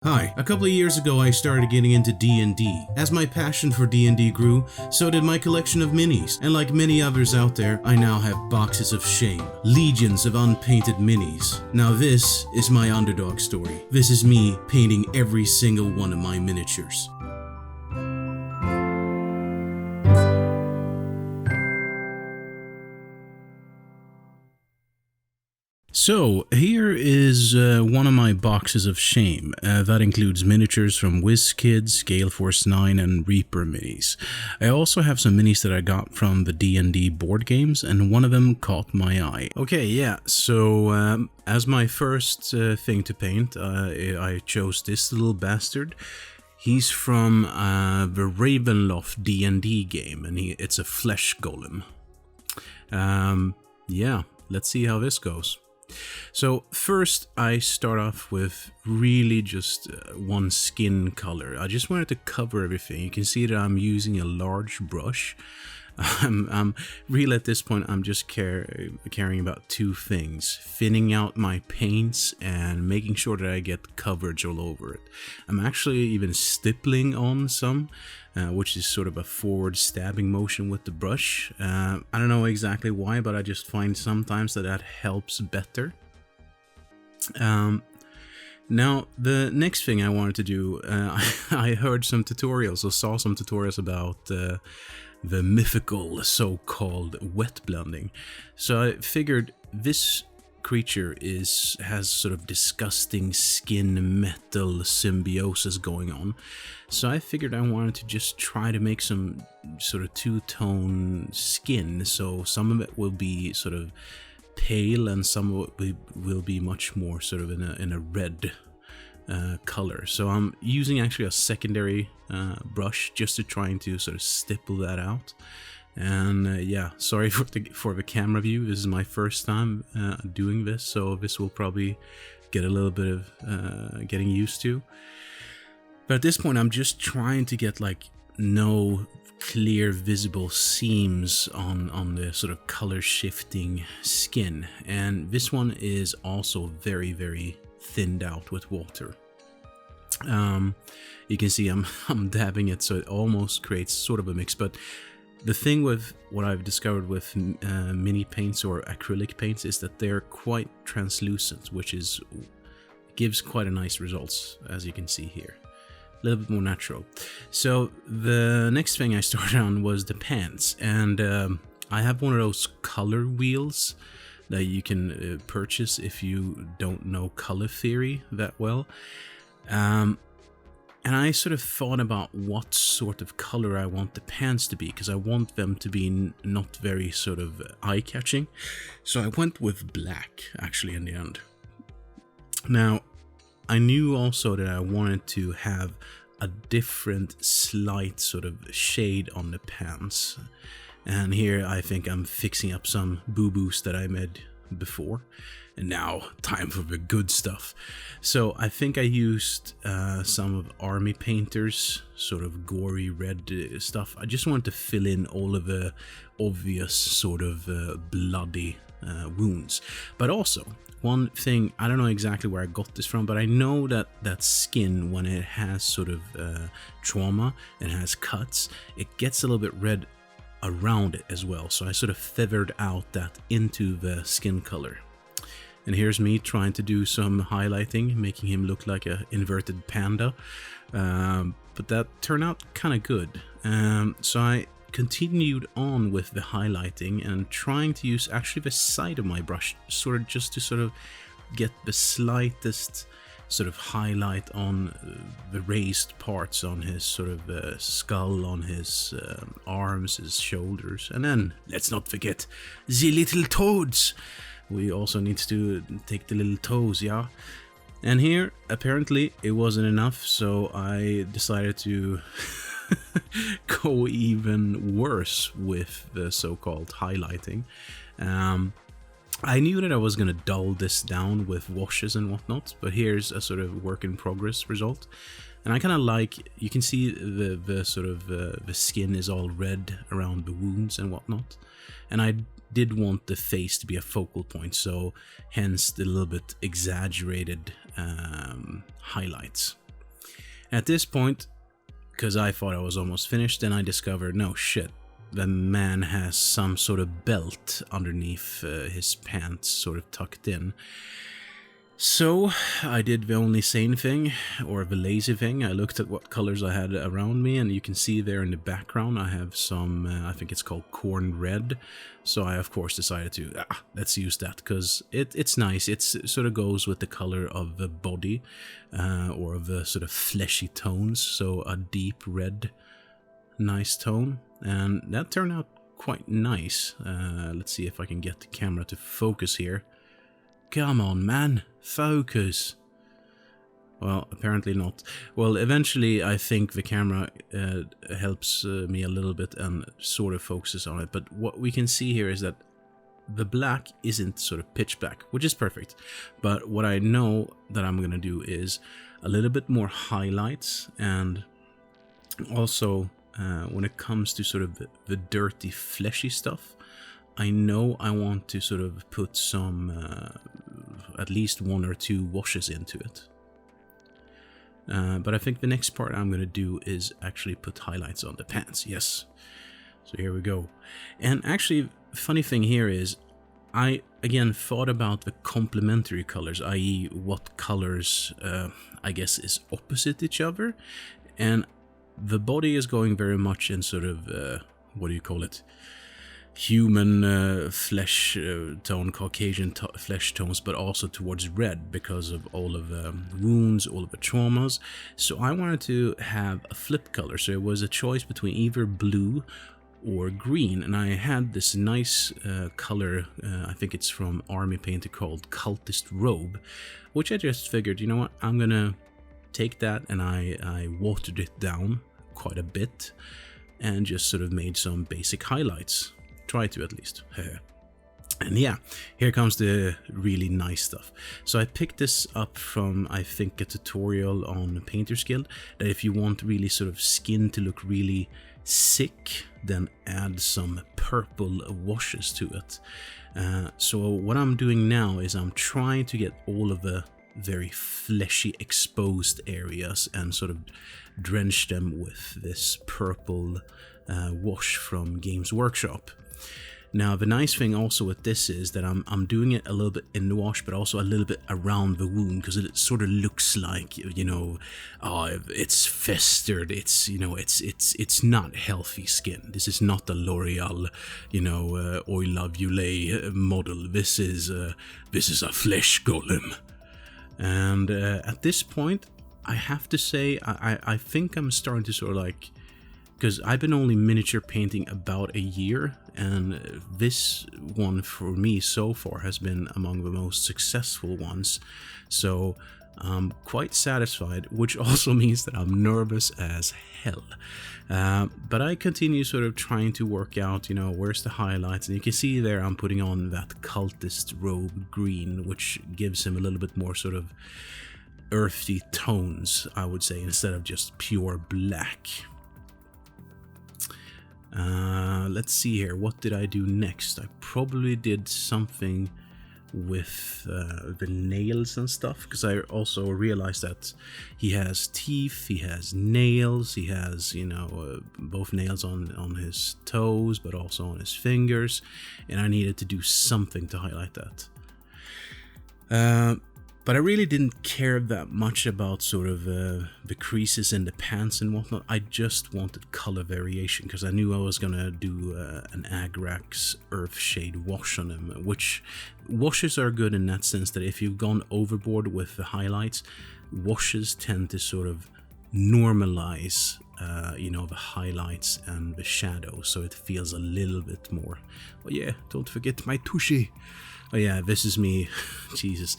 Hi, a couple of years ago I started getting into D&D. As my passion for D&D grew, so did my collection of minis, and like many others out there, I now have boxes of shame. Legions of unpainted minis. Now this is my underdog story. This is me painting every single one of my miniatures. So, here is one of my boxes of shame. That includes miniatures from WizKids, Gale Force 9, and Reaper minis. I also have some minis that I got from the D&D board games, and one of them caught my eye. Okay, yeah, so as my first thing to paint, I chose this little bastard. He's from the Ravenloft D&D game, and it's a Flesh Golem. Yeah, let's see how this goes. So first I start off with really just one skin color. I just wanted to cover everything. You can see that I'm using a large brush. I'm really at this point I'm just caring about two things: thinning out my paints and making sure that I get coverage all over it. I'm actually even stippling on some, which is sort of a forward stabbing motion with the brush. I don't know exactly why, but I just find sometimes that helps better. Now, the next thing I wanted to do, I heard some tutorials or saw some tutorials about the mythical so-called wet blending. So I figured this creature has sort of disgusting skin metal symbiosis going on. So I figured I wanted to just try to make some sort of two-tone skin. So some of it will be sort of pale and some of it will be much more sort of in a red color. So I'm using actually a secondary brush just to try to sort of stipple that out. And yeah, sorry for the camera view. This is my first time doing this, so this will probably get a little bit of getting used to. But at this point I'm just trying to get like no clear visible seams on the sort of color shifting skin, and this one is also very, very thinned out with water. You can see I'm dabbing it, so it almost creates sort of a mix. But the thing with what I've discovered with mini paints or acrylic paints is that they're quite translucent, which gives quite a nice results, as you can see here. A little bit more natural. So the next thing I started on was the pants, and I have one of those color wheels that you can purchase if you don't know color theory that well. And I sort of thought about what sort of color I want the pants to be, because I want them to be not very sort of eye-catching. So I went with black, actually, in the end. Now, I knew also that I wanted to have a different slight sort of shade on the pants. And here I think I'm fixing up some boo-boos that I made before. And now, time for the good stuff. So I think I used some of Army Painter's sort of gory red stuff. I just wanted to fill in all of the obvious sort of bloody wounds. But also, one thing, I don't know exactly where I got this from, but I know that skin, when it has sort of trauma and has cuts, it gets a little bit red around it as well. So I sort of feathered out that into the skin color. And here's me trying to do some highlighting, making him look like an inverted panda. But that turned out kind of good. So I continued on with the highlighting and trying to use actually the side of my brush just to get the slightest sort of highlight on the raised parts on his sort of skull, on his arms, his shoulders, and then let's not forget the little toads. We also need to take the little toes, yeah? And here, apparently, it wasn't enough, so I decided to go even worse with the so-called highlighting. I knew that I was going to dull this down with washes and whatnot, but here's a sort of work-in-progress result. And I kind of like, you can see the sort of the skin is all red around the wounds and whatnot. And I did want the face to be a focal point, so hence the little bit exaggerated highlights. At this point, because I thought I was almost finished, then I discovered, no shit, the man has some sort of belt underneath his pants, sort of tucked in. So I did the only sane thing, or the lazy thing. I looked at what colors I had around me, and you can see there in the background I have some, I think it's called corn red. So I of course decided to, let's use that, because it's nice. It sort of goes with the color of the body, or of the sort of fleshy tones. So a deep red, nice tone, and that turned out quite nice. Let's see if I can get the camera to focus here. Come on, man, focus. Well, apparently not. Well, eventually I think the camera helps me a little bit and sort of focuses on it. But what we can see here is that the black isn't sort of pitch black, which is perfect. But what I know that I'm going to do is a little bit more highlights, and also when it comes to sort of the dirty, fleshy stuff, I know I want to sort of put some, at least 1 or 2 washes into it. But I think the next part I'm going to do is actually put highlights on the pants, yes. So here we go. And actually, funny thing here is, I again thought about the complementary colors, i.e. what colors, I guess, is opposite each other. And the body is going very much in sort of, what do you call it? Human flesh tone, Caucasian flesh tones, but also towards red because of all of the wounds, all of the traumas. So I wanted to have a flip color, so it was a choice between either blue or green, and I had this nice color, I think it's from Army Painter, called Cultist Robe, which I just figured, you know what, I'm gonna take that, and I watered it down quite a bit and just sort of made some basic highlights. Try to, at least. And yeah, here comes the really nice stuff. So I picked this up from, I think, a tutorial on Painter's Guild, that if you want really sort of skin to look really sick, then add some purple washes to it. So what I'm doing now is I'm trying to get all of the very fleshy exposed areas and sort of drench them with this purple wash from Games Workshop. Now, the nice thing also with this is that I'm doing it a little bit in the wash, but also a little bit around the wound, because it sort of looks like, you know, it's festered. It's, you know, it's not healthy skin. This is not the L'Oreal, you know, Oil Love You Lay model. This is a Flesh Golem. And at this point, I have to say, I think I'm starting to sort of like, because I've been only miniature painting about a year, and this one for me so far has been among the most successful ones. So I'm quite satisfied, which also means that I'm nervous as hell. But I continue sort of trying to work out, you know, where's the highlights, and you can see there I'm putting on that Cultist Robe green, which gives him a little bit more sort of earthy tones, I would say, instead of just pure black. Let's see here, what did I do next? I probably did something with the nails and stuff, because I also realized that he has teeth, he has nails, he has, you know, both nails on his toes, but also on his fingers, and I needed to do something to highlight that. But I really didn't care that much about sort of the creases in the pants and whatnot. I just wanted color variation, because I knew I was going to do an Agrax Earthshade wash on him, which washes are good in that sense that if you've gone overboard with the highlights, washes tend to sort of normalize you know, the highlights and the shadows, so it feels a little bit more. Oh yeah, don't forget my tushy. Oh yeah, this is me. Jesus.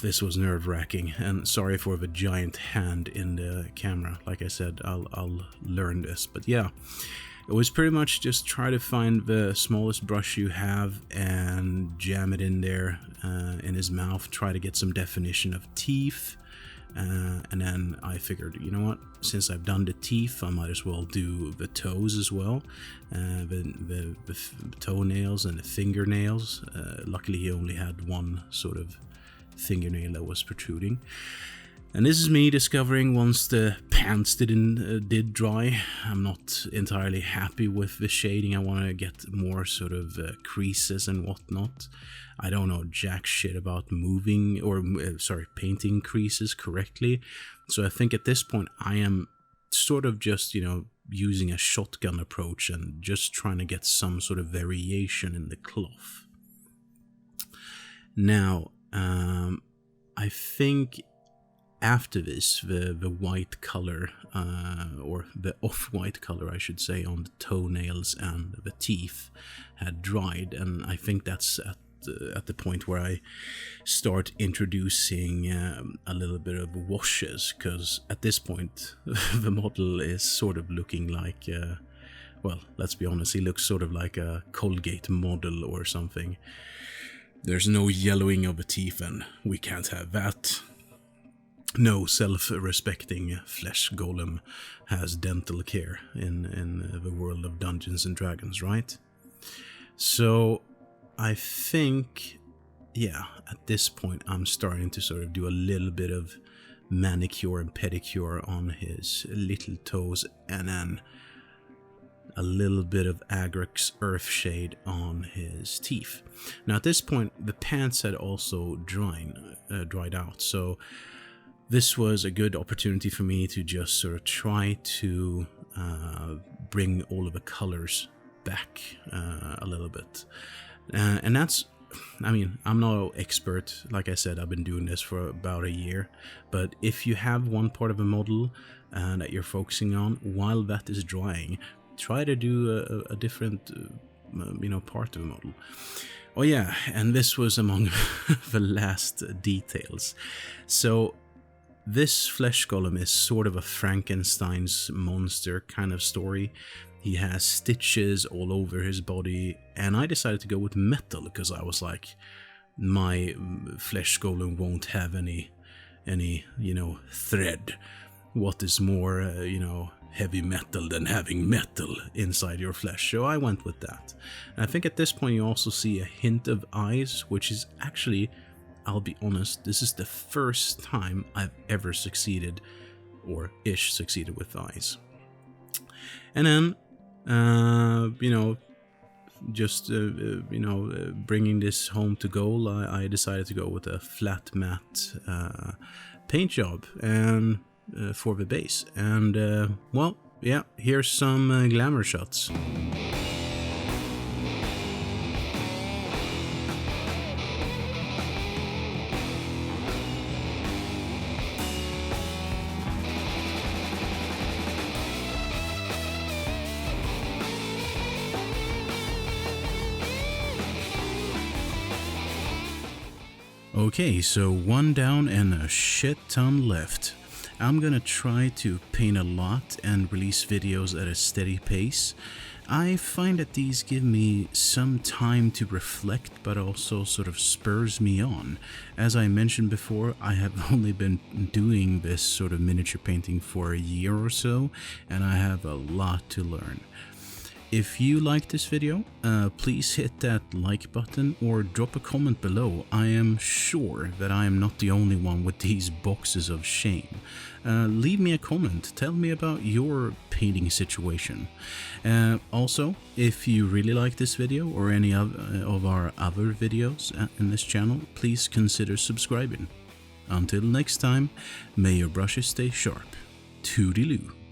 This was nerve-wracking, and sorry for the giant hand in the camera. Like I said, I'll learn this, but yeah, it was pretty much just try to find the smallest brush you have and jam it in there in his mouth, try to get some definition of teeth, and then I figured, you know what, since I've done the teeth, I might as well do the toes as well, the toenails and the fingernails. Luckily he only had one sort of fingernail that was protruding. And this is me discovering once the pants did dry. I'm not entirely happy with the shading. I want to get more sort of creases and whatnot. I don't know jack shit about moving or painting creases correctly. So I think at this point I am sort of just, using a shotgun approach and just trying to get some sort of variation in the cloth. Now, I think after this, the white color, or the off-white color, I should say, on the toenails and the teeth had dried, and I think that's at the point where I start introducing a little bit of washes, because at this point the model is sort of looking like, well, let's be honest, he looks sort of like a Colgate model or something. There's no yellowing of the teeth, and we can't have that. No self-respecting Flesh Golem has dental care in the world of Dungeons and Dragons, right? So I think, yeah, at this point I'm starting to sort of do a little bit of manicure and pedicure on his little toes, and then a little bit of Agric's Earthshade on his teeth. Now at this point the pants had also dried out, so this was a good opportunity for me to just sort of try to bring all of the colors back a little bit. And that's, I mean, I'm no expert. Like I said, I've been doing this for about a year. But if you have one part of a model that you're focusing on, while that is drying, try to do a different, part of the model. Oh yeah, and this was among the last details. So this Flesh Golem is sort of a Frankenstein's monster kind of story. He has stitches all over his body, and I decided to go with metal because I was like, my Flesh Golem won't have any thread. What is more, heavy metal than having metal inside your flesh? So I went with that. And I think at this point you also see a hint of eyes, which is actually, I'll be honest, this is the first time I've ever succeeded, or ish succeeded with eyes. And then, bringing this home to goal, I decided to go with a flat matte paint job and for the base. And, well, yeah, here's some glamour shots. Okay, so one down and a shit ton left. I'm gonna try to paint a lot and release videos at a steady pace. I find that these give me some time to reflect, but also sort of spurs me on. As I mentioned before, I have only been doing this sort of miniature painting for a year or so, and I have a lot to learn. If you like this video, please hit that like button or drop a comment below. I am sure that I am not the only one with these boxes of shame. Leave me a comment, tell me about your painting situation. Also, if you really like this video or any of our other videos in this channel, please consider subscribing. Until next time, may your brushes stay sharp. Toodaloo.